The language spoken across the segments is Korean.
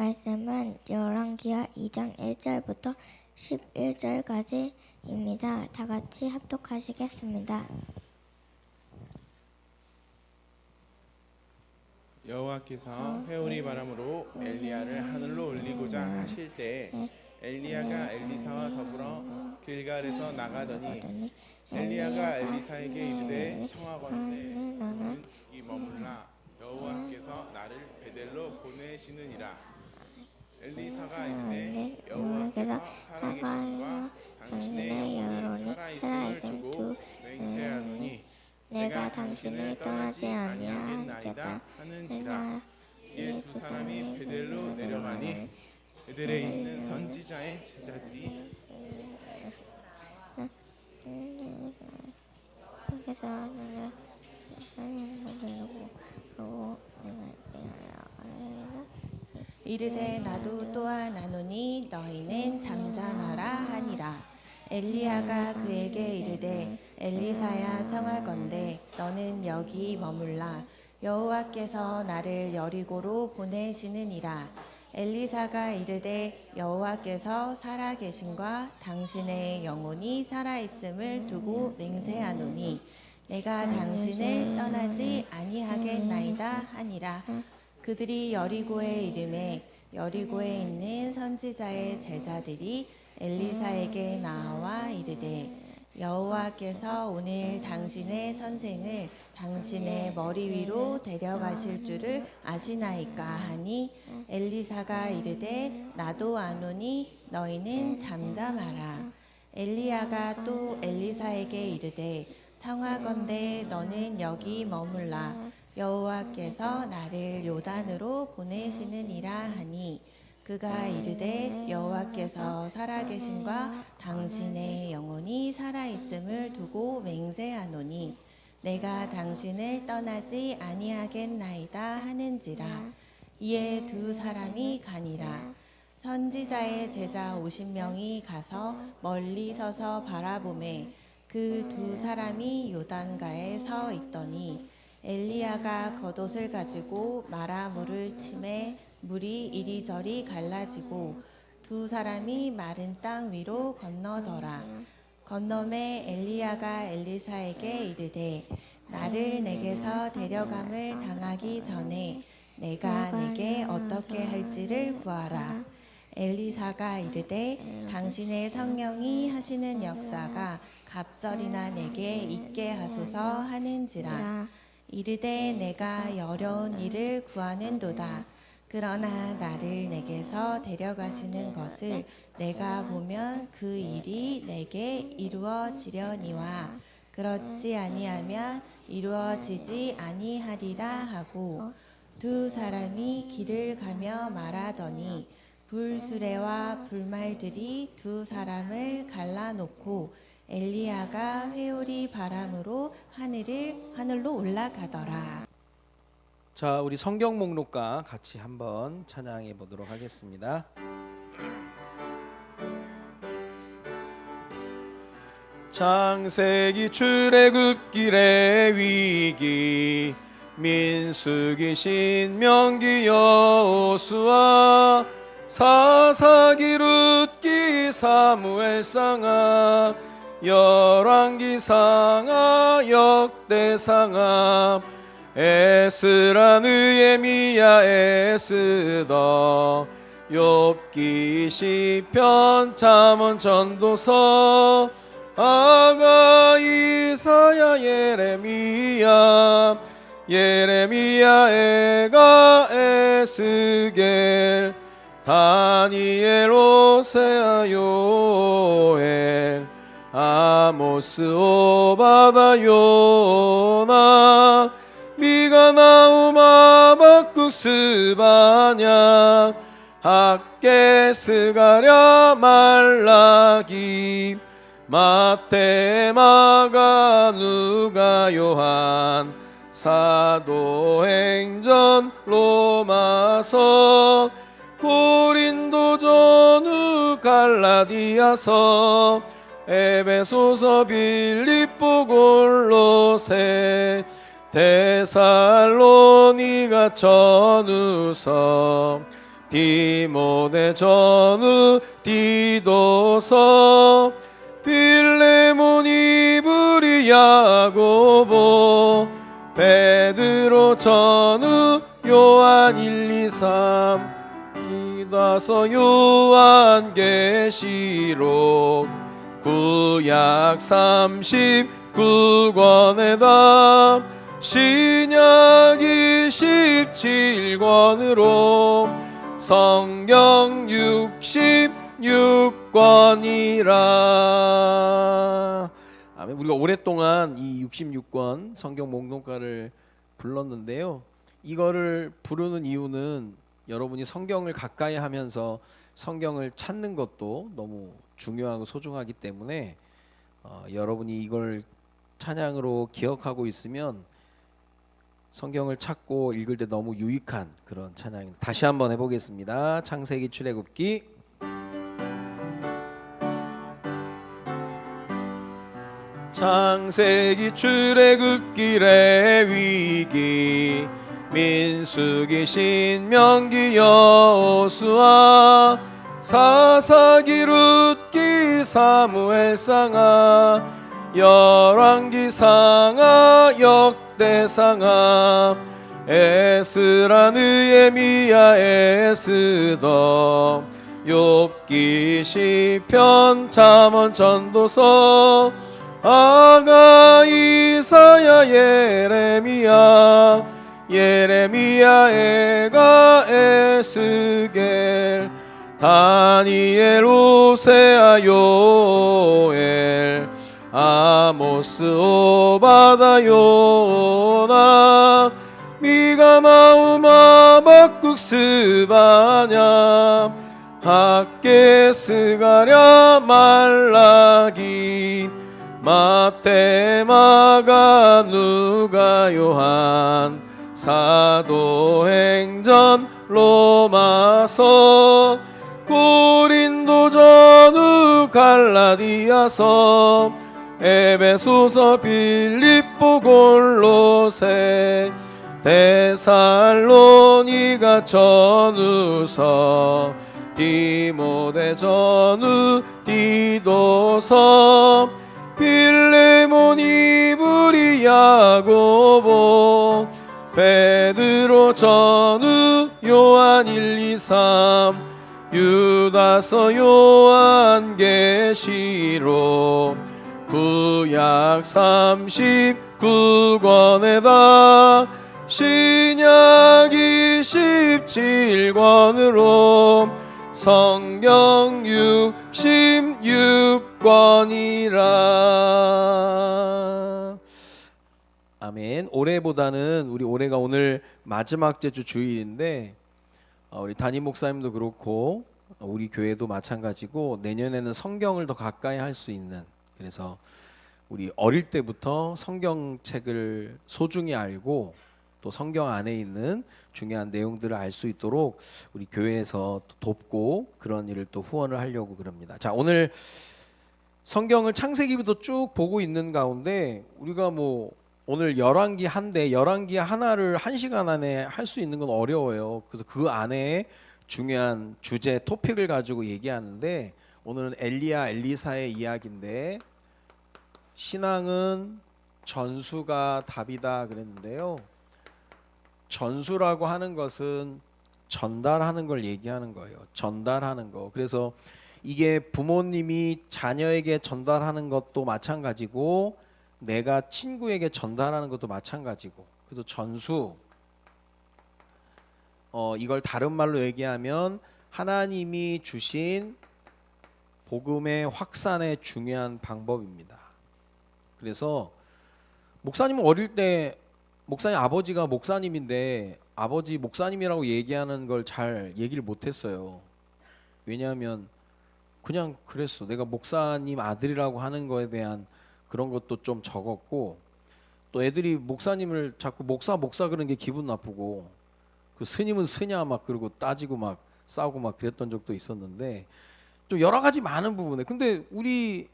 말씀은 열왕기하 2장 1절부터 11절까지입니다. 다 같이 합독하시겠습니다. 여호와께서 회오리 바람으로 엘리야를 하늘로 올리고자 하실 때 엘리야가 엘리사와 더불어 길갈에서 나가더니 엘리야가 엘리사에게 이르되 청하건대 너는 여기 머물라 여호와께서 나를 베델로 보내시느니라. 엘리사가 이르되 여호와께서 살아계심과 당신의 영혼이 살아있음을 두고 맹세하노니 내가 당신을 떠나지 아니하겠다 하는지라. 이에 두 사람이 베델로 내려가니 베델에 있는 선지자의 제자들이 이르되 나도 또한 아노니 너희는 잠잠하라 하니라. 엘리야가 그에게 이르되 엘리사야 청하건대 너는 여기 머물라 여호와께서 나를 여리고로 보내시느니라. 엘리사가 이르되 여호와께서 살아계심과 당신의 영혼이 살아있음을 두고 맹세하노니 내가 당신을 떠나지 아니하겠나이다 하니라. 그들이 여리고에 이르매 여리고에 있는 선지자의 제자들이 엘리사에게 나와 이르되 여호와께서 오늘 당신의 선생을 당신의 머리 위로 데려가실 줄을 아시나이까 하니 엘리사가 이르되 나도 아노니 너희는 잠잠하라. 엘리야가 또 엘리사에게 이르되 청하건대 너는 여기 머물라 여호와께서 나를 요단으로 보내시느니라 하니 그가 이르되 여호와께서 살아계심과 당신의 영혼이 살아있음을 두고 맹세하노니 내가 당신을 떠나지 아니하겠나이다 하는지라. 이에 두 사람이 가니라. 선지자의 제자 50명이 가서 멀리 서서 바라보매 그 두 사람이 요단가에 서 있더니 엘리야가 겉옷을 가지고 마라 물을 치매 물이 이리저리 갈라지고 두 사람이 마른 땅 위로 건너더라. 건너매 엘리야가 엘리사에게 이르되 나를 내게서 데려감을 당하기 전에 내가 내게 어떻게 할지를 구하라. 엘리사가 이르되 당신의 성령이 하시는 역사가 갑절이나 내게 있게 하소서 하는지라. 이르되 내가 어려운 일을 구하는도다. 그러나 나를 내게서 데려가시는 것을 내가 보면 그 일이 내게 이루어지려니와 그렇지 아니하면 이루어지지 아니하리라 하고 두 사람이 길을 가며 말하더니 불수레와 불말들이 두 사람을 갈라놓고 엘리야가 회오리 바람으로 하늘로 올라가더라. 자, 우리 성경 목록과 같이 한번 찬양해 보도록 하겠습니다. 창세기 출애굽길의 위기 민수기 신명기 여호수아 사사기 룻기 사무엘상하 열왕기 상하 역대상하 에스라 느헤미야 에스더 욥기 시편 잠언 전도서 아가 이사야 예레미야 에가 에스겔 다니엘 호세아 요엘 아모스 오바다 요나 미가 나움 하박국 스바냐 학개 스가랴 말라기 마태 마가 누가 요한 사도행전 로마서 고린도 전후 갈라디아서 에베소서 빌립보 골로새 데살로니가 전후서 디모데 전후 디도서 빌레몬 이브리 야고보 베드로 전후 요한 1, 2, 3 이다서 요한계시록 구약 39권에다 신약 27권으로 성경 66권이라. 아멘. 우리가 오랫동안 이 66권 성경 목록가를 불렀는데요. 이거를 부르는 이유는 여러분이 성경을 가까이 하면서 성경을 찾는 것도 너무 중요하고 소중하기 때문에 여러분이 이걸 찬양으로 기억하고 있으면 성경을 찾고 읽을 때 너무 유익한 그런 찬양입니다. 다시 한번 해보겠습니다. 창세기 출애굽기 창세기 출애굽기 레위기 민수기 신명기 여호수아 사사기 룻기 사무엘상하 열왕기상하 역대상하 에스라 느헤미야 에스더 욥기 시편 잠언 전도서 아가 이사야 예레미야 에가 에스겔 다니엘 호세아 요엘 아모스 오바다 요나 미가 나움 하박국 스바냐 학개 스가랴 말라기 마태 마가 누가 요한 사도행전 로마서 고린도 전후 갈라디아서 에베소서 빌립보 골로새 데살로니가 전후서 디모데 전후 디도서 빌레몬 이브리 야고보 베드로 전후 요한 1, 2, 3 유다서 요한계시록 구약 39권에다 신약 27권으로 성경 66권이라. 아멘. 올해보다는 우리 올해가 오늘 마지막 주 주일인데 우리 담임 목사님도 그렇고 우리 교회도 마찬가지고 내년에는 성경을 더 가까이 할 수 있는, 그래서 우리 어릴 때부터 성경책을 소중히 알고 또 성경 안에 있는 중요한 내용들을 알 수 있도록 우리 교회에서 돕고 그런 일을 또 후원을 하려고 그럽니다. 자, 오늘 성경을 창세기부터 쭉 보고 있는 가운데 우리가 오늘 열왕기 열왕기 하나를 1시간 안에 할 수 있는 건 어려워요. 그래서 그 안에 중요한 주제 토픽을 가지고 얘기하는데 오늘은 엘리야 엘리사의 이야기인데 신앙은 전수가 답이다 그랬는데요. 전수라고 하는 것은 전달하는 걸 얘기하는 거예요. 전달하는 거. 그래서 이게 부모님이 자녀에게 전달하는 것도 마찬가지고 내가 친구에게 전달하는 것도 마찬가지고, 그래서 전수, 이걸 다른 말로 얘기하면 하나님이 주신 복음의 확산의 중요한 방법입니다. 그래서 목사님은 어릴 때 목사님 아버지가 목사님인데 아버지 목사님이라고 얘기하는 걸 잘 얘기를 못했어요. 왜냐하면 그냥 그랬어. 내가 목사님 아들이라고 하는 거에 대한 그런 것도 좀 적었고, 또 애들이 목사님을 자꾸 목사 그러는 게 기분 나쁘고, 그 스님은 스냐 막 그러고 따지고 막 싸우고 막 그랬던 적도 있었는데 좀 여러 가지 많은 부분에, 근데 우리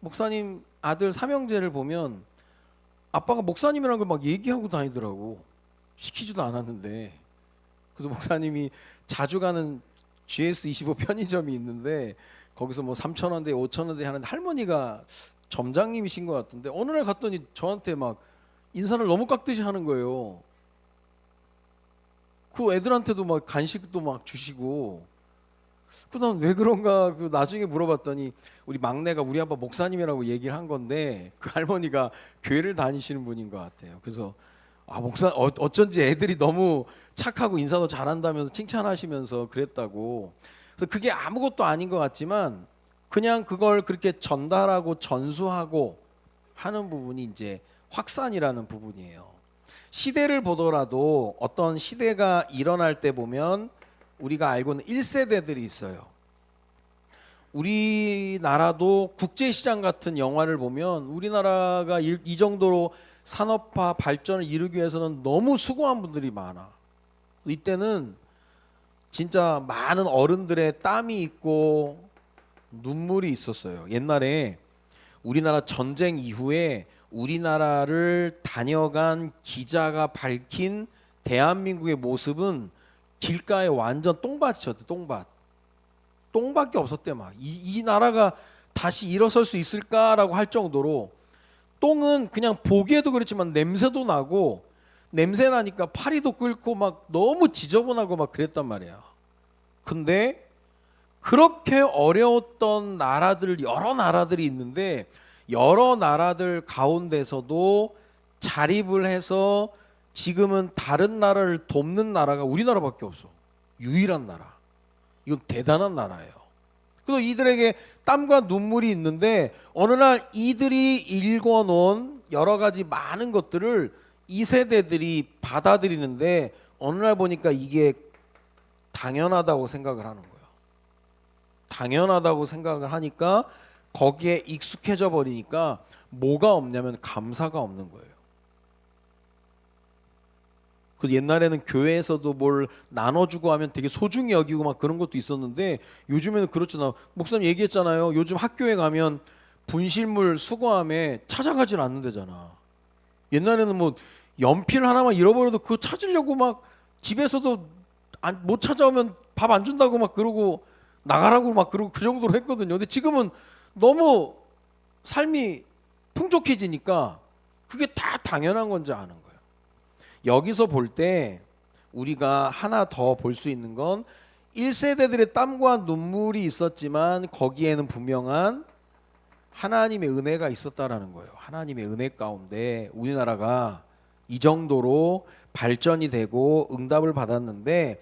목사님 아들 삼형제를 보면 아빠가 목사님이라는 걸 막 얘기하고 다니더라고. 시키지도 않았는데. 그래서 목사님이 자주 가는 GS25 편의점이 있는데 거기서 뭐 3,000원대, 5,000원대 하는데 할머니가 점장님이신 것 같은데 어느 날 갔더니 저한테 막 인사를 너무 깍듯이 하는 거예요. 그 애들한테도 막 간식도 막 주시고. 그다음 왜 그런가 그 나중에 물어봤더니 우리 막내가 우리 아빠 목사님이라고 얘기를 한 건데 그 할머니가 교회를 다니시는 분인 것 같아요. 그래서 아 목사 어쩐지 애들이 너무 착하고 인사도 잘한다면서 칭찬하시면서 그랬다고. 그래서 그게 아무것도 아닌 것 같지만 그냥 그걸 그렇게 전달하고 전수하고 하는 부분이 이제 확산이라는 부분이에요. 시대를 보더라도 어떤 시대가 일어날 때 보면 우리가 알고 있는 1세대들이 있어요. 우리나라도 국제시장 같은 영화를 보면 우리나라가 이 정도로 산업화 발전을 이루기 위해서는 너무 수고한 분들이 많아. 이때는 진짜 많은 어른들의 땀이 있고 눈물이 있었어요. 옛날에 우리나라 전쟁 이후에 우리나라를 다녀간 기자가 밝힌 대한민국의 모습은 길가에 완전 똥밭이었대. 똥밖에 없었대. 막 이 나라가 다시 일어설 수 있을까라고 할 정도로 똥은 그냥 보기에도 그렇지만 냄새도 나고 냄새 나니까 파리도 끓고 막 너무 지저분하고 막 그랬단 말이야. 근데 그렇게 어려웠던 나라들 여러 나라들이 있는데 여러 나라들 가운데서도 자립을 해서 지금은 다른 나라를 돕는 나라가 우리나라밖에 없어. 유일한 나라. 이건 대단한 나라예요. 그래서 이들에게 땀과 눈물이 있는데 어느 날 이들이 읽어놓은 여러 가지 많은 것들을 이 세대들이 받아들이는데 어느 날 보니까 이게 당연하다고 생각을 하는 거예요. 당연하다고 생각을 하니까 거기에 익숙해져 버리니까 뭐가 없냐면 감사가 없는 거예요. 그 옛날에는 교회에서도 뭘 나눠주고 하면 되게 소중히 여기고 막 그런 것도 있었는데 요즘에는 그렇잖아. 목사님 얘기했잖아요. 요즘 학교에 가면 분실물 수거함에 찾아가질 않는다잖아. 옛날에는 뭐 연필 하나만 잃어버려도 그거 찾으려고 막 집에서도 못 찾아오면 밥 안 준다고 막 그러고 나가라고 막 그러고 그 정도로 했거든요. 근데 지금은 너무 삶이 풍족해지니까 그게 다 당연한 건지 아는 거예요. 여기서 볼 때 우리가 하나 더 볼 수 있는 건 1세대들의 땀과 눈물이 있었지만 거기에는 분명한 하나님의 은혜가 있었다라는 거예요. 하나님의 은혜 가운데 우리나라가 이 정도로 발전이 되고 응답을 받았는데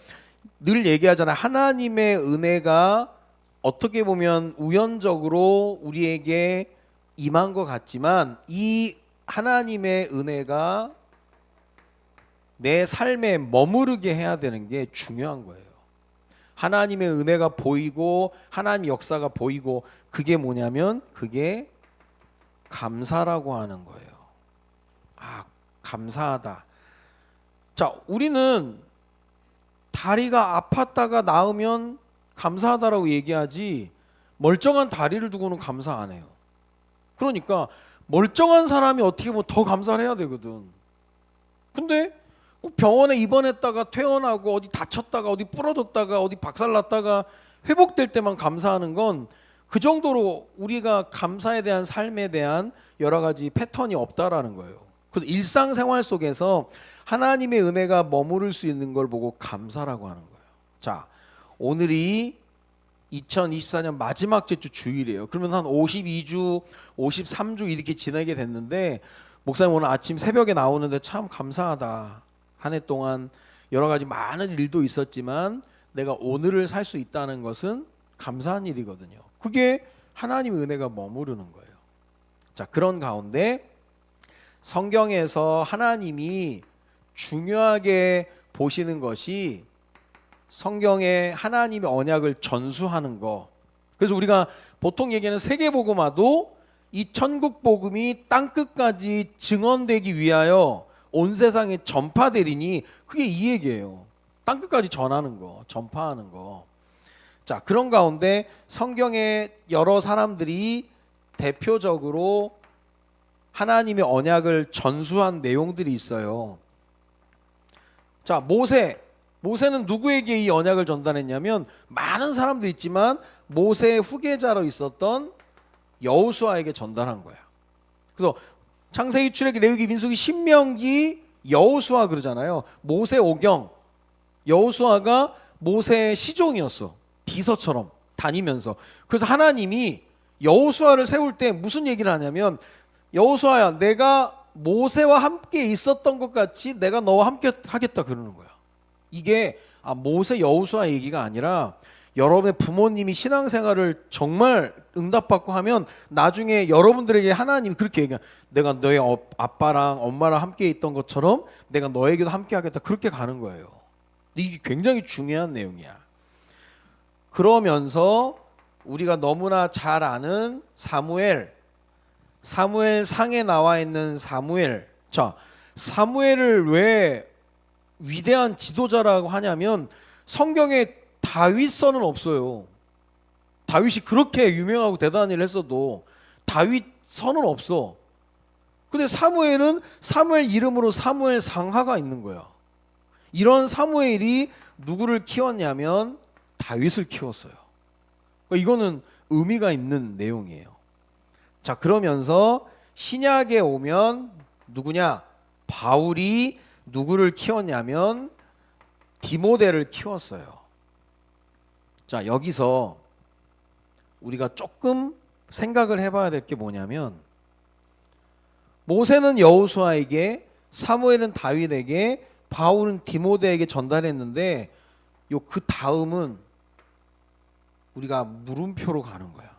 늘 얘기하잖아요. 하나님의 은혜가 어떻게 보면 우연적으로 우리에게 임한 것 같지만 이 하나님의 은혜가 내 삶에 머무르게 해야 되는 게 중요한 거예요. 하나님의 은혜가 보이고 하나님의 역사가 보이고 그게 뭐냐면 그게 감사라고 하는 거예요. 아, 감사하다. 자, 우리는 다리가 아팠다가 나으면 감사하다라고 얘기하지 멀쩡한 다리를 두고는 감사 안 해요. 그러니까 멀쩡한 사람이 어떻게 보면 더 감사를 해야 되거든. 근데 꼭 병원에 입원했다가 퇴원하고 어디 다쳤다가 어디 부러졌다가 어디 박살났다가 회복될 때만 감사하는 건 그 정도로 우리가 감사에 대한 삶에 대한 여러 가지 패턴이 없다라는 거예요. 그래서 일상생활 속에서 하나님의 은혜가 머무를 수 있는 걸 보고 감사라고 하는 거예요. 자, 오늘이 2024년 마지막 주 주일이에요. 그러면 한 52주, 53주 이렇게 지내게 됐는데 목사님 오늘 아침 새벽에 나오는데 참 감사하다. 한 해 동안 여러 가지 많은 일도 있었지만 내가 오늘을 살 수 있다는 것은 감사한 일이거든요. 그게 하나님의 은혜가 머무르는 거예요. 자, 그런 가운데 성경에서 하나님이 중요하게 보시는 것이 성경에 하나님의 언약을 전수하는 거. 그래서 우리가 보통 얘기하는 세계복음화도 이 천국 복음이 땅끝까지 증언되기 위하여 온 세상에 전파되리니 그게 이 얘기예요. 땅끝까지 전하는 거, 전파하는 거. 자, 그런 가운데 성경의 여러 사람들이 대표적으로 하나님의 언약을 전수한 내용들이 있어요. 자, 모세 모세는 누구에게 이 언약을 전달했냐면 많은 사람도 있지만 모세의 후계자로 있었던 여호수아에게 전달한 거야. 그래서 창세기, 출애기, 레위기, 민수기, 신명기, 여호수아 그러잖아요. 모세 오경, 여호수아가 모세의 시종이었어. 비서처럼 다니면서. 그래서 하나님이 여호수아를 세울 때 무슨 얘기를 하냐면, 여호수아야, 내가 모세와 함께 있었던 것 같이 내가 너와 함께 하겠다 그러는 거야. 이게 모세 여호수아 얘기가 아니라 여러분의 부모님이 신앙생활을 정말 응답받고 하면 나중에 여러분들에게 하나님이 그렇게 얘기해. 내가 너의 아빠랑 엄마랑 함께 있던 것처럼 내가 너에게도 함께 하겠다. 그렇게 가는 거예요. 이게 굉장히 중요한 내용이야. 그러면서 우리가 너무나 잘 아는 사무엘 상에 나와 있는 사무엘. 자, 사무엘을 왜 위대한 지도자라고 하냐면 성경에 다윗서는 없어요. 다윗이 그렇게 유명하고 대단한 일을 했어도 다윗서는 없어. 근데 사무엘은 사무엘 이름으로 사무엘 상하가 있는 거야. 이런 사무엘이 누구를 키웠냐면 다윗을 키웠어요. 이거는 의미가 있는 내용이에요. 자, 그러면서 신약에 오면 누구냐? 바울이 누구를 키웠냐면 디모데를 키웠어요. 자, 여기서 우리가 조금 생각을 해봐야 될 게 뭐냐면, 모세는 여호수아에게, 사무엘은 다윗에게, 바울은 디모데에게 전달했는데 그 다음은 우리가 물음표로 가는 거야.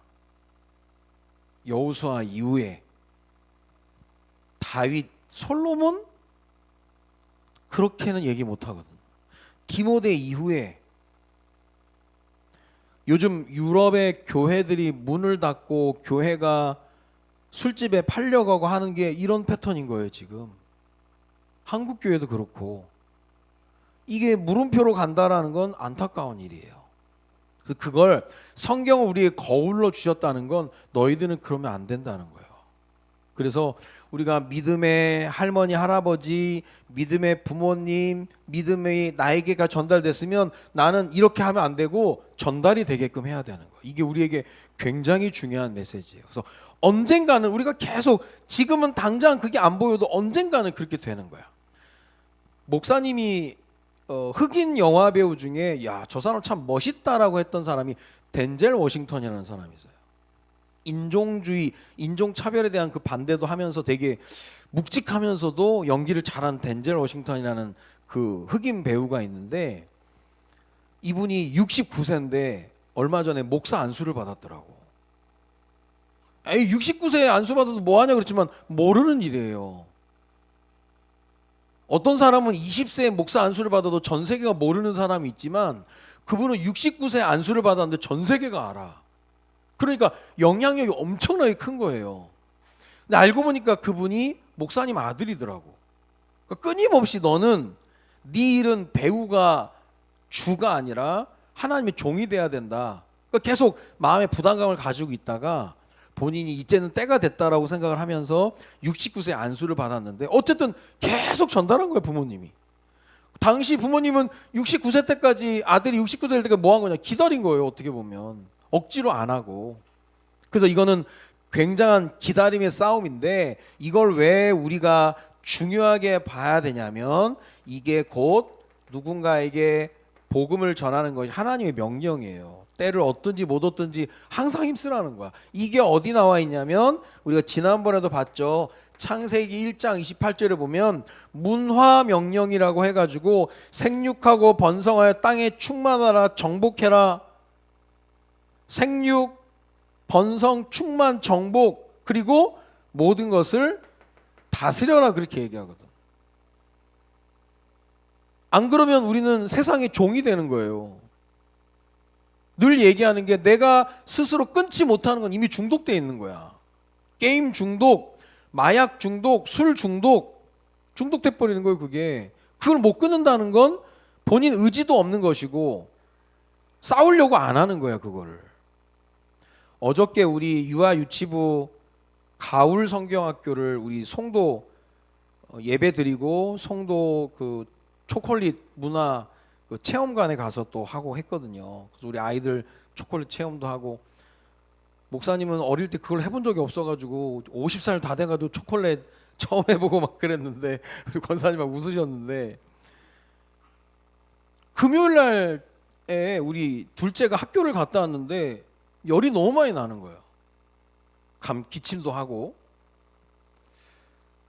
여호수아 이후에 다윗, 솔로몬 그렇게는 얘기 못 하거든. 디모데 이후에 요즘 유럽의 교회들이 문을 닫고 교회가 술집에 팔려가고 하는 게 이런 패턴인 거예요, 지금. 한국 교회도 그렇고. 이게 물음표로 간다라는 건 안타까운 일이에요. 그래서 그걸 성경을 우리에게 거울로 주셨다는 건 너희들은 그러면 안 된다는 거예요. 그래서 우리가 믿음의 할머니, 할아버지, 믿음의 부모님, 믿음이 나에게가 전달됐으면 나는 이렇게 하면 안 되고 전달이 되게끔 해야 되는 거예요. 이게 우리에게 굉장히 중요한 메시지예요. 그래서 언젠가는 우리가 계속, 지금은 당장 그게 안 보여도 언젠가는 그렇게 되는 거야. 목사님이 흑인 영화 배우 중에 야, 저 사람 참 멋있다라고 했던 사람이 덴젤 워싱턴이라는 사람이 있어요. 인종주의, 인종차별에 대한 그 반대도 하면서 되게 묵직하면서도 연기를 잘한 덴젤 워싱턴이라는 그 흑인 배우가 있는데, 이분이 69세인데 얼마 전에 목사 안수를 받았더라고. 69세에 안수 받아도 뭐하냐 그랬지만 모르는 일이에요. 어떤 사람은 20세에 목사 안수를 받아도 전 세계가 모르는 사람이 있지만 그분은 69세에 안수를 받았는데 전 세계가 알아. 그러니까 영향력이 엄청나게 큰 거예요. 근데 알고 보니까 그분이 목사님 아들이더라고. 그러니까 끊임없이 너는 네 일은 배우가 주가 아니라 하나님의 종이 돼야 된다. 그러니까 계속 마음의 부담감을 가지고 있다가 본인이 이제는 때가 됐다라고 생각을 하면서 69세 안수를 받았는데 어쨌든 계속 전달한 거예요, 부모님이. 당시 부모님은 69세 때까지, 아들이 69세 될 때까지 뭐 한 거냐? 기다린 거예요, 어떻게 보면. 억지로 안 하고. 그래서 이거는 굉장한 기다림의 싸움인데, 이걸 왜 우리가 중요하게 봐야 되냐면 이게 곧 누군가에게 복음을 전하는 것이 하나님의 명령이에요. 때를 얻든지 못 얻든지 항상 힘쓰라는 거야. 이게 어디 나와 있냐면 우리가 지난번에도 봤죠. 창세기 1장 28절에 보면 문화 명령이라고 해가지고 생육하고 번성하여 땅에 충만하라, 정복해라. 생육, 번성, 충만, 정복, 그리고 모든 것을 다스려라, 그렇게 얘기하거든. 안 그러면 우리는 세상의 종이 되는 거예요. 늘 얘기하는 게 내가 스스로 끊지 못하는 건 이미 중독되어 있는 거야. 게임 중독, 마약 중독, 술 중독, 중독돼 버리는 거예요, 그게. 그걸 못 끊는다는 건 본인 의지도 없는 것이고 싸우려고 안 하는 거야, 그거를. 어저께 우리 유아 유치부 가울 성경학교를 우리 송도 예배 드리고 송도 그 초콜릿 문화 그 체험관에 가서 또 하고 했거든요. 그래서 우리 아이들 초콜릿 체험도 하고, 목사님은 어릴 때 그걸 해본 적이 없어가지고 50살 다 돼가지고 초콜릿 처음 해보고 막 그랬는데 우리 권사님 막 웃으셨는데, 금요일 날에 우리 둘째가 학교를 갔다 왔는데 열이 너무 많이 나는 거예요. 기침도 하고.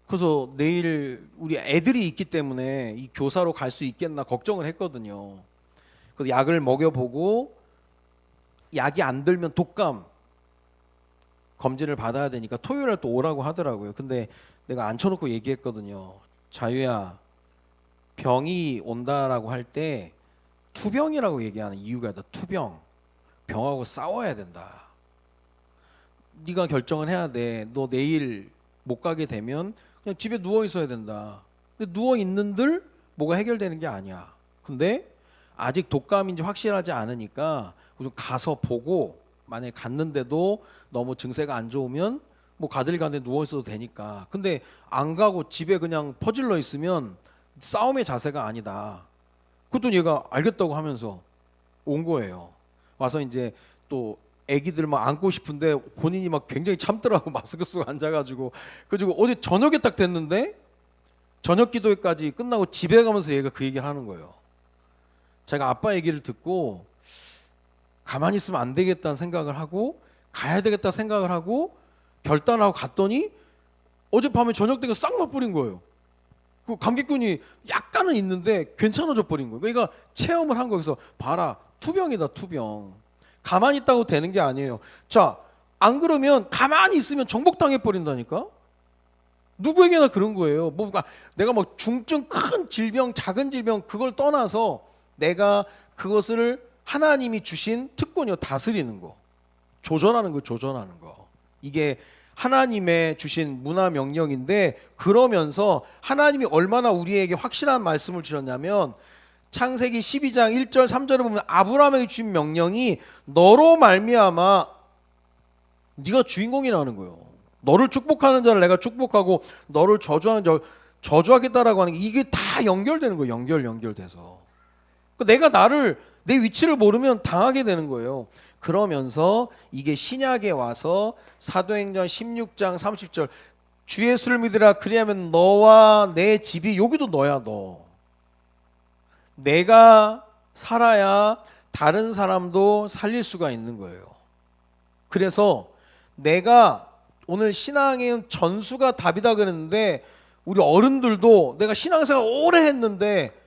그래서 내일 우리 애들이 있기 때문에 이 교사로 갈 수 있겠나 걱정을 했거든요. 그래서 약을 먹여보고 약이 안 들면 독감 검진을 받아야 되니까 토요일 날 또 오라고 하더라고요. 근데 내가 앉혀놓고 얘기했거든요. 자유야, 병이 온다라고 할 때 투병이라고 얘기하는 이유가 있다. 투병. 병하고 싸워야 된다. 네가 결정을 해야 돼. 너 내일 못 가게 되면 그냥 집에 누워 있어야 된다. 근데 누워 있는들 뭐가 해결되는 게 아니야. 근데 아직 독감인지 확실하지 않으니까 좀 가서 보고, 만약에 갔는데도 너무 증세가 안 좋으면 뭐 가들가들 누워 있어도 되니까. 근데 안 가고 집에 그냥 퍼질러 있으면 싸움의 자세가 아니다. 그것도 얘가 알겠다고 하면서 온 거예요. 와서 이제 또 애기들 막 안고 싶은데 본인이 막 굉장히 참더라고. 마스크 쓰고 앉아가지고. 그리고 어제 저녁에 딱 됐는데 저녁 기도회까지 끝나고 집에 가면서 얘가 그 얘기를 하는 거예요. 제가 아빠 얘기를 듣고 가만히 있으면 안 되겠다는 생각을 하고 가야 되겠다 생각을 하고 결단하고 갔더니 어젯밤에 저녁 때가 싹 나버린 거예요. 그 감기꾼이 약간은 있는데 괜찮아져 버린 거예요. 그러니까 체험을 한 거여서 봐라, 투병이다, 투병. 가만히 있다고 되는 게 아니에요. 자, 안 그러면 가만히 있으면 정복당해 버린다니까. 누구에게나 그런 거예요. 뭔가 내가 뭐 중증 큰 질병, 작은 질병 그걸 떠나서 내가 그것을 하나님이 주신 특권이요, 다스리는 거, 조절하는 거, 조절하는 거. 이게 하나님의 주신 문화 명령인데, 그러면서 하나님이 얼마나 우리에게 확실한 말씀을 주셨냐면 창세기 12장 1절 3절에 보면 아브라함에게 주신 명령이 너로 말미암아 네가 주인공이라는 거예요. 너를 축복하는 자를 내가 축복하고 너를 저주하는 자 저주하겠다라고 하는 게, 이게 다 연결되는 거예요. 연결돼서 내가 내 위치를 모르면 당하게 되는 거예요. 그러면서 이게 신약에 와서 사도행전 16장 30절 주 예수를 믿으라 그리하면 너와 내 집이, 여기도 너야. 너 내가 살아야 다른 사람도 살릴 수가 있는 거예요. 그래서 내가 오늘 신앙의 전수가 답이다 그랬는데, 우리 어른들도 내가 신앙생활 오래 했는데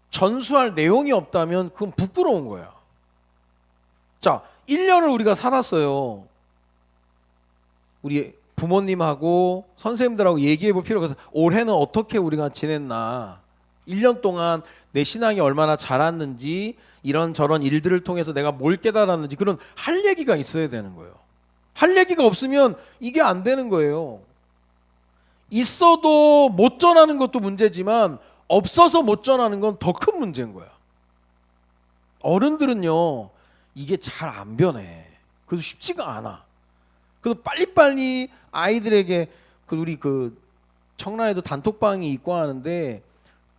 전수할 내용이 없다면 그건 부끄러운 거야. 자, 1년을 우리가 살았어요. 우리 부모님하고 선생님들하고 얘기해 볼 필요가 있어요. 올해는 어떻게 우리가 지냈나, 1년 동안 내 신앙이 얼마나 자랐는지, 이런저런 일들을 통해서 내가 뭘 깨달았는지, 그런 할 얘기가 있어야 되는 거예요. 할 얘기가 없으면 이게 안 되는 거예요. 있어도 못 전하는 것도 문제지만 없어서 못 전하는 건 더 큰 문제인 거야. 어른들은요, 이게 잘 안 변해. 그래서 쉽지가 않아. 그래서 빨리빨리 아이들에게, 우리 청라에도 단톡방이 있고 하는데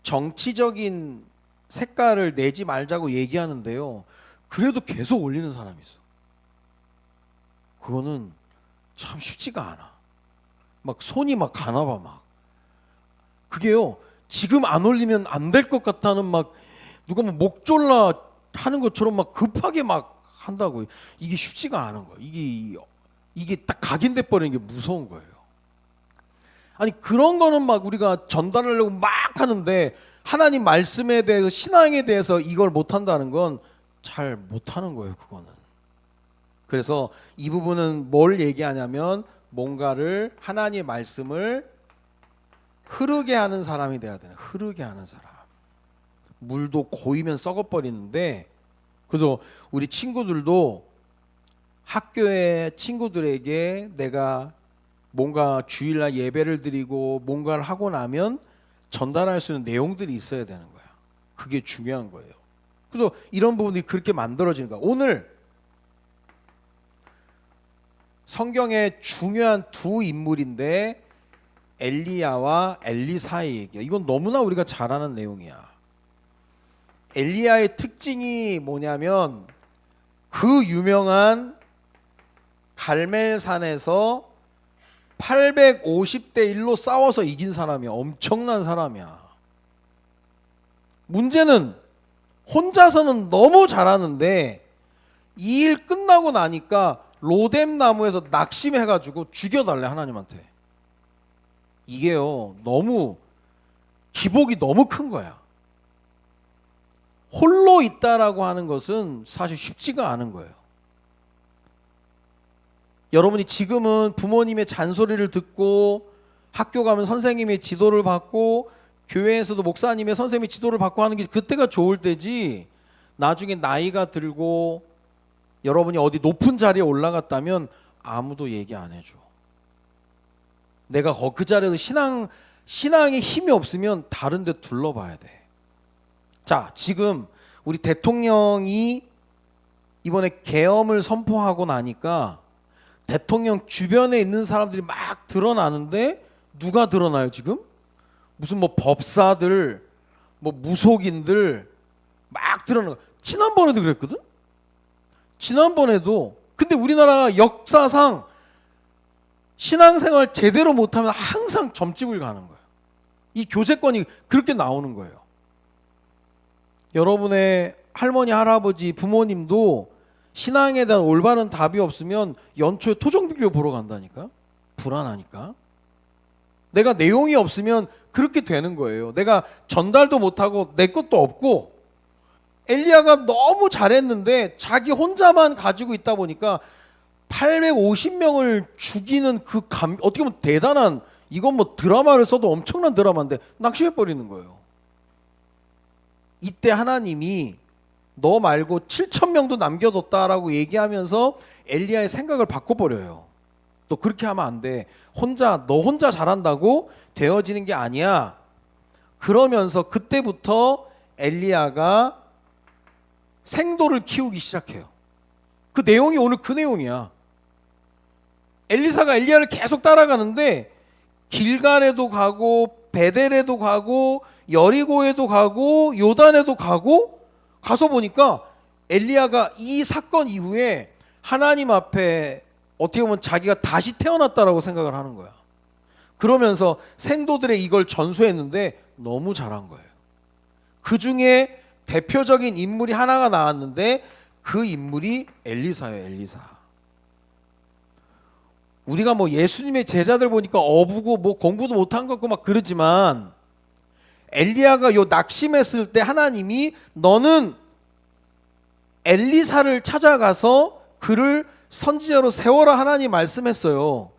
정치적인 색깔을 내지 말자고 얘기하는데요, 그래도 계속 올리는 사람이 있어. 그거는 참 쉽지가 않아. 막 손이 막 가나 봐. 막 그게요, 지금 안 올리면 안 될 것 같다는, 막 누가 뭐 목 졸라 하는 것처럼 막 급하게 막 한다고. 이게 쉽지가 않은 거예요. 이게 딱 각인돼 버리는 게 무서운 거예요. 아니, 그런 거는 막 우리가 전달하려고 막 하는데 하나님 말씀에 대해서, 신앙에 대해서 이걸 못 한다는 건 잘 못 하는 거예요, 그거는. 그래서 이 부분은 뭘 얘기하냐면, 뭔가를, 하나님의 말씀을 흐르게 하는 사람이 돼야 되는, 흐르게 하는 사람. 물도 고이면 썩어버리는데, 그래서 우리 친구들도 학교의 친구들에게 내가 뭔가 주일날 예배를 드리고 뭔가를 하고 나면 전달할 수 있는 내용들이 있어야 되는 거야. 그게 중요한 거예요. 그래서 이런 부분이 그렇게 만들어지는 거야. 오늘 성경의 중요한 두 인물인데 엘리야와 엘리사의 얘기야. 이건 너무나 우리가 잘 아는 내용이야. 엘리야의 특징이 뭐냐면 그 유명한 갈멜산에서 850대 1로 싸워서 이긴 사람이야. 엄청난 사람이야. 문제는 혼자서는 너무 잘하는데 이 일 끝나고 나니까 로뎀 나무에서 낙심해가지고 죽여달래 하나님한테. 이게요 너무 기복이 너무 큰 거야. 홀로 있다라고 하는 것은 사실 쉽지가 않은 거예요. 여러분이 지금은 부모님의 잔소리를 듣고 학교 가면 선생님의 지도를 받고 교회에서도 목사님의 선생님의 지도를 받고 하는 게 그때가 좋을 때지, 나중에 나이가 들고 여러분이 어디 높은 자리에 올라갔다면 아무도 얘기 안 해줘. 내가 그 자리에서 신앙에 힘이 없으면 다른 데 둘러봐야 돼. 자, 지금 우리 대통령이 이번에 계엄을 선포하고 나니까 대통령 주변에 있는 사람들이 막 드러나는데 누가 드러나요 지금? 무슨 뭐 법사들, 뭐 무속인들 막 드러나. 지난번에도 그랬거든? 지난번에도. 근데 우리나라 역사상 신앙생활 제대로 못하면 항상 점집을 가는 거예요. 이 교세권이 그렇게 나오는 거예요. 여러분의 할머니, 할아버지, 부모님도 신앙에 대한 올바른 답이 없으면 연초에 토종비교 보러 간다니까. 불안하니까. 내가 내용이 없으면 그렇게 되는 거예요. 내가 전달도 못하고 내 것도 없고. 엘리야가 너무 잘했는데 자기 혼자만 가지고 있다 보니까 850명을 죽이는 어떻게 보면 대단한, 이건 뭐 드라마를 써도 엄청난 드라마인데 낙심해버리는 거예요. 이때 하나님이 너 말고 7,000명도 남겨뒀다라고 얘기하면서 엘리야의 생각을 바꿔버려요. 너 그렇게 하면 안 돼. 너 혼자 잘한다고 되어지는 게 아니야. 그러면서 그때부터 엘리야가 생도를 키우기 시작해요. 그 내용이 오늘 그 내용이야. 엘리사가 엘리야를 계속 따라가는데 길갈에도 가고 베델에도 가고 여리고에도 가고 요단에도 가서 보니까 엘리야가 이 사건 이후에 하나님 앞에 어떻게 보면 자기가 다시 태어났다라고 생각을 하는 거야. 그러면서 생도들의 이걸 전수했는데 너무 잘한 거예요. 그 중에 대표적인 인물이 하나가 나왔는데 그 인물이 엘리사예요. 엘리사. 우리가 뭐 예수님의 제자들 보니까 어부고 뭐 공부도 못한 것 같고 막 그러지만, 엘리야가 요 낙심했을 때 하나님이 너는 엘리사를 찾아가서 그를 선지자로 세워라 하나님 말씀했어요.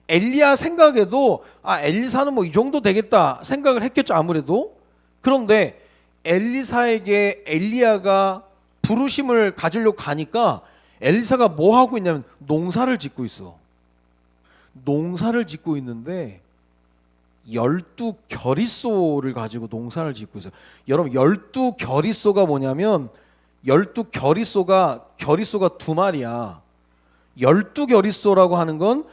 엘리야 생각에도 엘리사는 뭐 이 정도 되겠다 생각을 했겠죠 아무래도. 그런데 엘리사에게 엘리야가 부르심을 가지려고 가니까 엘리사가 뭐 하고 있냐면 농사를 짓고 있어. 농사를 짓고 있는데 12겨릿소를 가지고 농사를 짓고 있어요. 여러분 12겨릿소가 뭐냐면 12겨릿소가 두 마리야. 12겨릿소라고 하는 건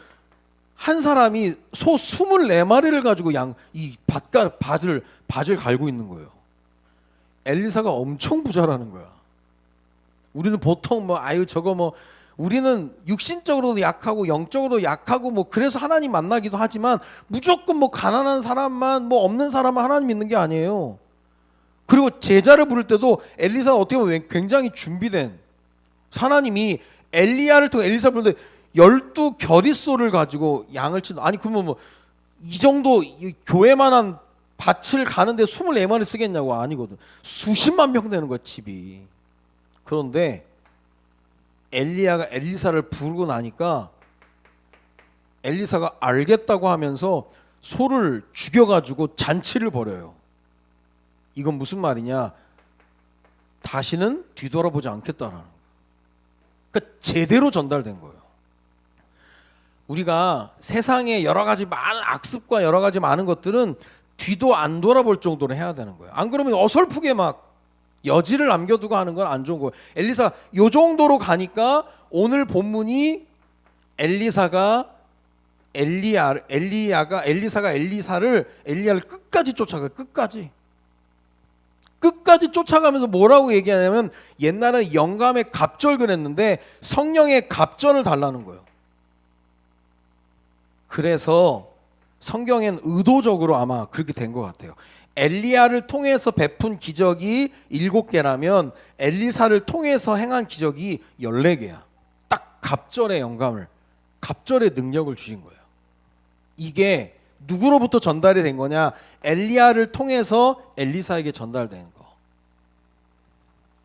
한 사람이 소 24마리를 가지고 이 밭을 갈고 있는 거예요. 엘리사가 엄청 부자라는 거야. 우리는 보통 우리는 육신적으로도 약하고 영적으로도 약하고 뭐 그래서 하나님 만나기도 하지만 무조건 뭐 가난한 사람만 뭐 없는 사람만 하나님 믿는 게 아니에요. 그리고 제자를 부를 때도 엘리사가 어떻게 보면 굉장히 준비된, 하나님이 엘리야를 통해 엘리사 부르는데 12겨릿소를 가지고 양을 치는, 아니 그러면 뭐 이 정도 교회만한 밭을 가는데 24마리 쓰겠냐고. 아니거든. 수십만 명 되는 거야 집이. 그런데 엘리야가 엘리사를 부르고 나니까 엘리사가 알겠다고 하면서 소를 죽여가지고 잔치를 벌여요. 이건 무슨 말이냐? 다시는 뒤돌아보지 않겠다라는 거예요. 그러니까 제대로 전달된 거예요. 우리가 세상에 여러 가지 많은 악습과 여러 가지 많은 것들은 뒤도 안 돌아볼 정도로 해야 되는 거예요. 안 그러면 어설프게 막 여지를 남겨두고 하는 건 안 좋은 거예요. 엘리사 요 정도로 가니까 오늘 본문이 엘리사가 엘리야를 끝까지 쫓아가요. 끝까지. 끝까지 쫓아가면서 뭐라고 얘기하냐면 옛날에 영감의 갑절 그랬는데 성령의 갑절을 달라는 거예요. 그래서 성경엔 의도적으로 아마 그렇게 된 것 같아요. 엘리야를 통해서 베푼 기적이 7개라면 엘리사를 통해서 행한 기적이 14개야. 딱 갑절의 영감을, 갑절의 능력을 주신 거예요. 이게 누구로부터 전달이 된 거냐? 엘리야를 통해서 엘리사에게 전달된 거.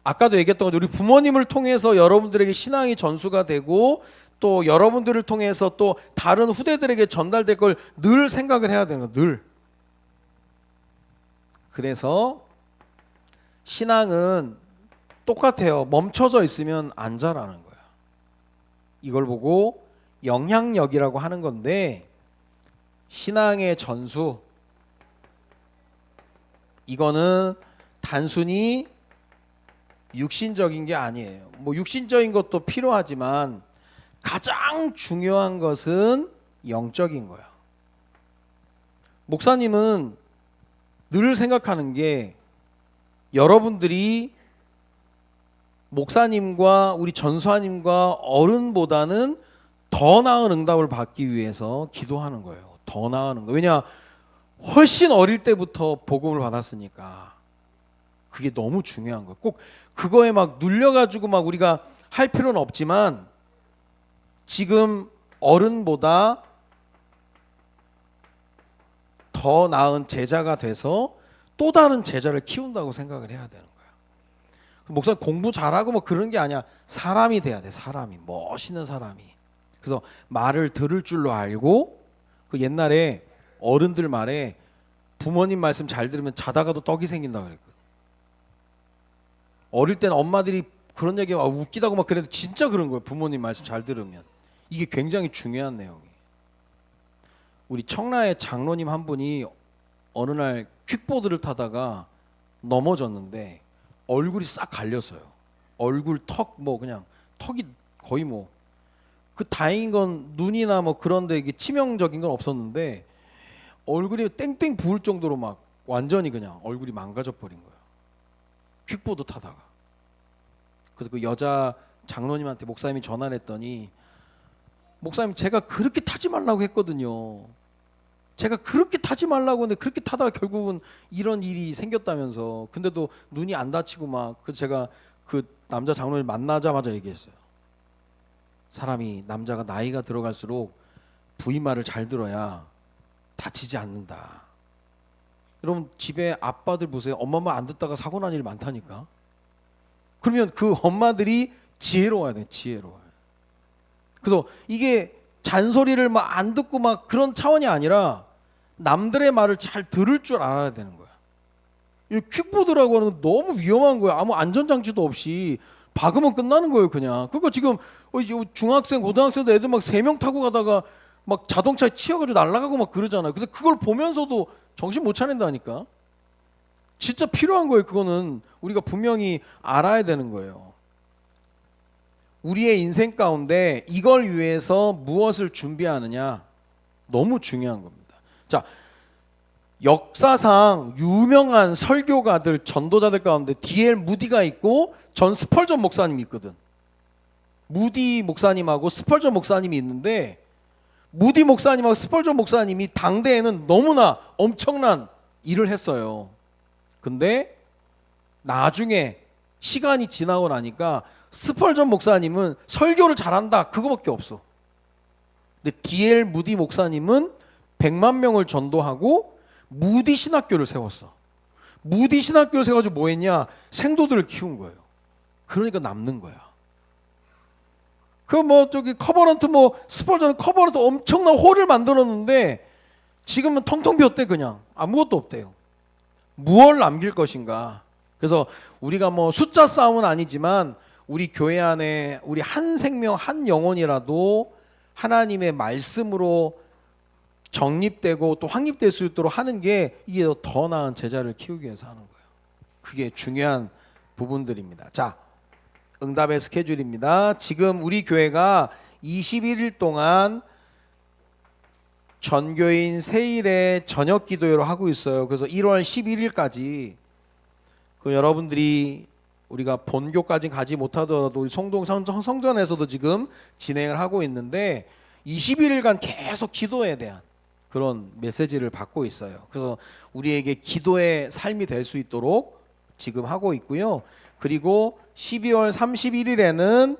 아까도 얘기했던 것처럼 우리 부모님을 통해서 여러분들에게 신앙이 전수가 되고 또 여러분들을 통해서 또 다른 후대들에게 전달될 걸 늘 생각을 해야 되는 거, 늘. 그래서 신앙은 똑같아요. 멈춰져 있으면 안 자라는 거야. 이걸 보고 영향력이라고 하는 건데 신앙의 전수 이거는 단순히 육신적인 게 아니에요. 뭐 육신적인 것도 필요하지만 가장 중요한 것은 영적인 거야. 목사님은 늘 생각하는 게 여러분들이 목사님과 우리 전수아님과 어른보다는 더 나은 응답을 받기 위해서 기도하는 거예요. 더 나은 응답. 왜냐? 훨씬 어릴 때부터 복음을 받았으니까. 그게 너무 중요한 거예요. 꼭 그거에 막 눌려가지고 막 우리가 할 필요는 없지만 지금 어른보다 더 나은 제자가 돼서 또 다른 제자를 키운다고 생각을 해야 되는 거야. 목사님 공부 잘하고 뭐 그런 게 아니야. 사람이 돼야 돼. 사람이. 멋있는 사람이. 그래서 말을 들을 줄로 알고 그 옛날에 어른들 말에 부모님 말씀 잘 들으면 자다가도 떡이 생긴다 그랬거든. 어릴 때는 엄마들이 그런 얘기 웃기다고 막 그래도 진짜 그런 거예요. 부모님 말씀 잘 들으면. 이게 굉장히 중요한 내용이에요. 우리 청라의 장로님 한 분이 어느 날 퀵보드를 타다가 넘어졌는데 얼굴이 싹 갈렸어요. 얼굴 턱 뭐 그냥 턱이 거의 뭐 그 다행인 건 눈이나 뭐 그런데 이게 치명적인 건 없었는데 얼굴이 땡땡 부을 정도로 막 완전히 그냥 얼굴이 망가져 버린 거예요. 퀵보드 타다가. 그래서 그 여자 장로님한테 목사님이 전화를 했더니 목사님 제가 그렇게 타지 말라고 했거든요. 제가 그렇게 타지 말라고 했는데 그렇게 타다가 결국은 이런 일이 생겼다면서. 근데도 눈이 안 다치고 막. 그래서 제가 그 남자 장로님 만나자마자 얘기했어요. 사람이 남자가 나이가 들어갈수록 부인 말을 잘 들어야 다치지 않는다. 여러분 집에 아빠들 보세요. 엄마 말 안 듣다가 사고 난 일 많다니까. 그러면 그 엄마들이 지혜로워야 돼. 지혜로워야. 그래서 이게 잔소리를 막 안 듣고 막 그런 차원이 아니라 남들의 말을 잘 들을 줄 알아야 되는 거야. 이 퀵보드라고 하는 건 너무 위험한 거야. 아무 안전장치도 없이 박으면 끝나는 거예요, 그냥. 그러니까 지금 중학생, 고등학생도 애들 막 3명 타고 가다가 막 자동차에 치여가지고 날아가고 막 그러잖아요. 근데 그걸 보면서도 정신 못 차린다니까. 진짜 필요한 거예요. 그거는 우리가 분명히 알아야 되는 거예요. 우리의 인생 가운데 이걸 위해서 무엇을 준비하느냐 너무 중요한 겁니다. 자, 역사상 유명한 설교가들, 전도자들 가운데 D.L. 무디가 있고 전 스펄전 목사님이 있거든. 무디 목사님하고 스펄전 목사님이 있는데 무디 목사님하고 스펄전 목사님이 당대에는 너무나 엄청난 일을 했어요. 근데 나중에 시간이 지나고 나니까 스펄전 목사님은 설교를 잘한다 그거밖에 없어. 근데 D.L. 무디 목사님은 100만 명을 전도하고 무디 신학교를 세웠어. 무디 신학교를 세워가지고 뭐 했냐? 생도들을 키운 거예요. 그러니까 남는 거야. 그 뭐 저기 커버런트 뭐 스펄전은 커버런트 엄청난 홀을 만들었는데 지금은 텅텅 비었대. 그냥 아무것도 없대요. 무엇을 남길 것인가. 그래서 우리가 뭐 숫자 싸움은 아니지만 우리 교회 안에 우리 한 생명 한 영혼이라도 하나님의 말씀으로 정립되고 또 확립될 수 있도록 하는 게 이게 더 나은 제자를 키우기 위해서 하는 거예요. 그게 중요한 부분들입니다. 자, 응답의 스케줄입니다. 지금 우리 교회가 21일 동안 전교인 세일의 저녁 기도회로 하고 있어요. 그래서 1월 11일까지 그 여러분들이 우리가 본교까지 가지 못하더라도 우리 성동 성전에서도 지금 진행을 하고 있는데 21일간 계속 기도에 대한 그런 메시지를 받고 있어요. 그래서 우리에게 기도의 삶이 될 수 있도록 지금 하고 있고요. 그리고 12월 31일에는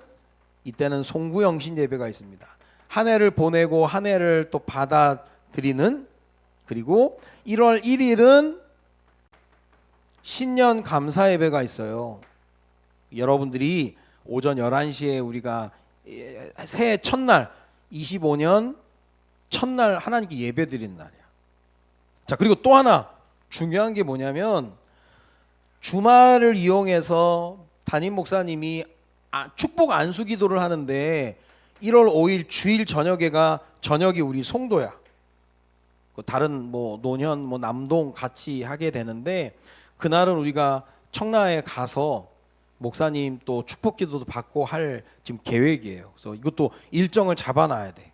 이때는 송구영신 예배가 있습니다. 한 해를 보내고 한 해를 또 받아들이는, 그리고 1월 1일은 신년 감사 예배가 있어요. 여러분들이 오전 11시에 우리가 새해 첫날 25년 첫날 하나님께 예배 드리는 날이야. 자, 그리고 또 하나 중요한 게 뭐냐면 주말을 이용해서 담임 목사님이 축복 안수 기도를 하는데 1월 5일 주일 저녁이 우리 송도야. 다른 뭐 노년 뭐 남동 같이 하게 되는데 그날은 우리가 청라에 가서 목사님 또 축복 기도도 받고 할 지금 계획이에요. 그래서 이것도 일정을 잡아놔야 돼.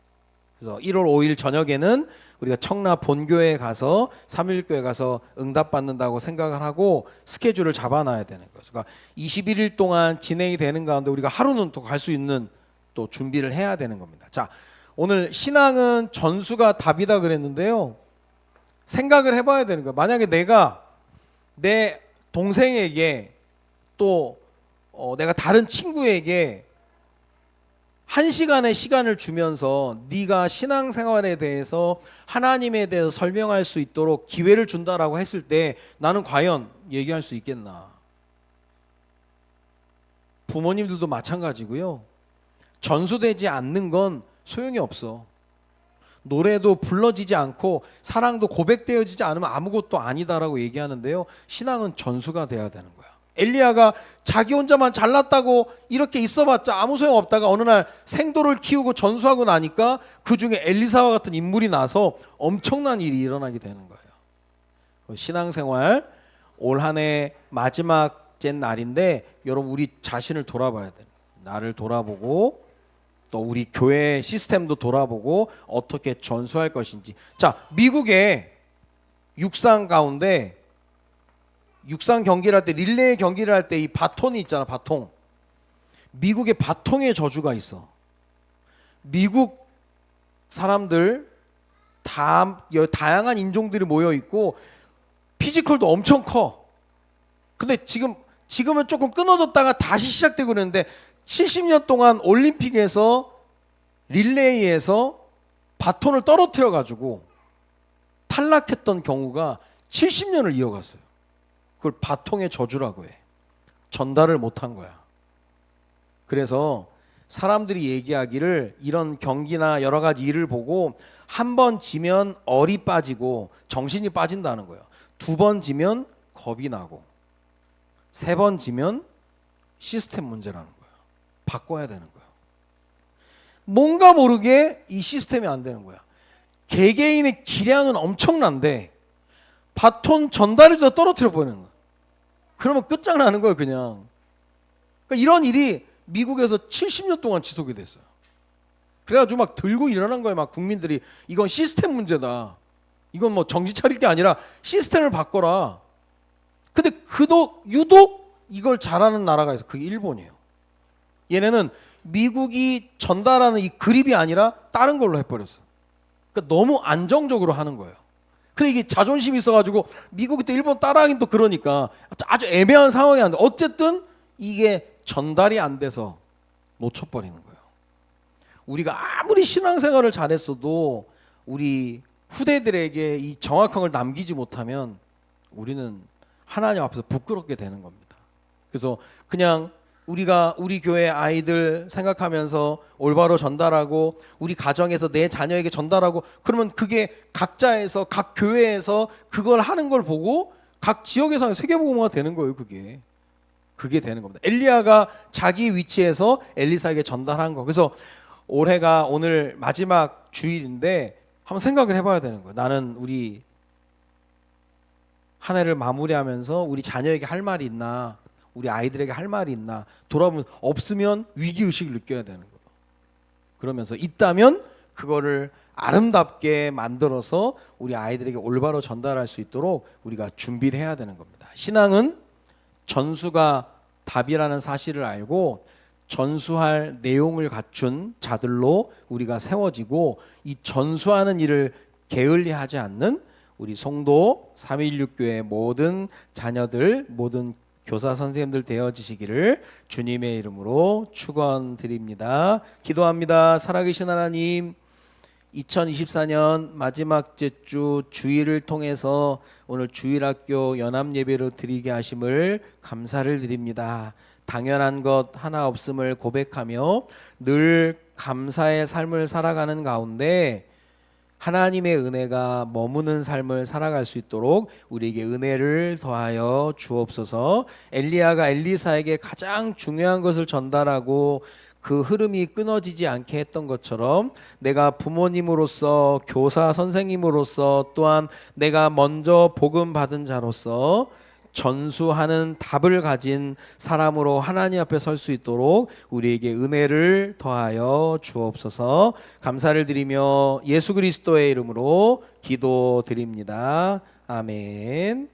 그래서 1월 5일 저녁에는 우리가 청라 본교회에 가서 3일교회 가서 응답받는다고 생각을 하고 스케줄을 잡아놔야 되는 거예요. 그러니까 21일 동안 진행이 되는 가운데 우리가 하루는 또 갈 수 있는 또 준비를 해야 되는 겁니다. 자, 오늘 신앙은 전수가 답이다 그랬는데요. 생각을 해봐야 되는 거예요. 만약에 내가 내 동생에게 또 내가 다른 친구에게 1시간의 시간을 주면서 네가 신앙생활에 대해서 하나님에 대해서 설명할 수 있도록 기회를 준다라고 했을 때 나는 과연 얘기할 수 있겠나? 부모님들도 마찬가지고요. 전수되지 않는 건 소용이 없어. 노래도 불러지지 않고 사랑도 고백되어지지 않으면 아무것도 아니다라고 얘기하는데요. 신앙은 전수가 돼야 되는 거야. 엘리야가 자기 혼자만 잘났다고 이렇게 있어봤자 아무 소용 없다가 어느 날 생도를 키우고 전수하고 나니까 그 중에 엘리사와 같은 인물이 나서 엄청난 일이 일어나게 되는 거예요. 신앙생활 올 한 해 마지막째 날인데 여러분 우리 자신을 돌아봐야 돼요. 나를 돌아보고 또 우리 교회 시스템도 돌아보고 어떻게 전수할 것인지. 자, 미국의 육상 가운데 육상 경기를 할 때 릴레이 경기를 할 때 이 바톤이 있잖아. 바통. 미국의 바통의 저주가 있어. 미국 사람들 다양한 인종들이 모여 있고 피지컬도 엄청 커. 근데 지금은 조금 끊어졌다가 다시 시작되고 그러는데 70년 동안 올림픽에서 릴레이에서 바톤을 떨어뜨려 가지고 탈락했던 경우가 70년을 이어갔어요. 그걸 바통의 저주라고 해. 전달을 못한 거야. 그래서 사람들이 얘기하기를 이런 경기나 여러 가지 일을 보고 한 번 지면 얼이 빠지고 정신이 빠진다는 거예요. 2번 지면 겁이 나고 3번 지면 시스템 문제라는 거예요. 바꿔야 되는 거예요. 뭔가 모르게 이 시스템이 안 되는 거야. 개개인의 기량은 엄청난데 바톤 전달을 떨어뜨려 버리는 거야. 그러면 끝장나는 거예요, 그냥. 그러니까 이런 일이 미국에서 70년 동안 지속이 됐어요. 그래가지고 막 들고 일어난 거예요, 막 국민들이. 이건 시스템 문제다. 이건 뭐 정신 차릴 게 아니라 시스템을 바꿔라. 근데 유독 이걸 잘하는 나라가 있어. 그게 일본이에요. 얘네는 미국이 전달하는 이 그립이 아니라 다른 걸로 해버렸어. 그러니까 너무 안정적으로 하는 거예요. 근데 이게 자존심이 있어가지고 미국이 또 일본 따라하긴 또 그러니까 아주 애매한 상황이 안 돼. 어쨌든 이게 전달이 안 돼서 놓쳐버리는 거예요. 우리가 아무리 신앙생활을 잘했어도 우리 후대들에게 이 정확한 걸 남기지 못하면 우리는 하나님 앞에서 부끄럽게 되는 겁니다. 그래서 그냥 우리가 우리 교회 아이들 생각하면서 올바로 전달하고 우리 가정에서 내 자녀에게 전달하고 그러면 그게 각자에서 각 교회에서 그걸 하는 걸 보고 각 지역에서 세계복음화가 되는 거예요. 그게 되는 겁니다. 엘리야가 자기 위치에서 엘리사에게 전달한 거. 그래서 올해가 오늘 마지막 주일인데 한번 생각을 해봐야 되는 거예요. 나는 우리 한 해를 마무리하면서 우리 자녀에게 할 말이 있나, 우리 아이들에게 할 말이 있나 돌아보면 없으면 위기의식을 느껴야 되는 거예요. 그러면서 있다면 그거를 아름답게 만들어서 우리 아이들에게 올바로 전달할 수 있도록 우리가 준비를 해야 되는 겁니다. 신앙은 전수가 답이라는 사실을 알고 전수할 내용을 갖춘 자들로 우리가 세워지고, 이 전수하는 일을 게을리하지 않는 우리 송도 316교회 모든 자녀들, 모든 교사 선생님들 되어지시기를 주님의 이름으로 축원드립니다. 기도합니다. 살아계신 하나님, 2024년 마지막 주 주일을 통해서 오늘 주일학교 연합예배로 드리게 하심을 감사를 드립니다. 당연한 것 하나 없음을 고백하며 늘 감사의 삶을 살아가는 가운데 하나님의 은혜가 머무는 삶을 살아갈 수 있도록 우리에게 은혜를 더하여 주옵소서. 엘리야가 엘리사에게 가장 중요한 것을 전달하고 그 흐름이 끊어지지 않게 했던 것처럼, 내가 부모님으로서, 교사 선생님으로서, 또한 내가 먼저 복음 받은 자로서 전수하는 답을 가진 사람으로 하나님 앞에 설 수 있도록 우리에게 은혜를 더하여 주옵소서. 감사를 드리며 예수 그리스도의 이름으로 기도드립니다. 아멘.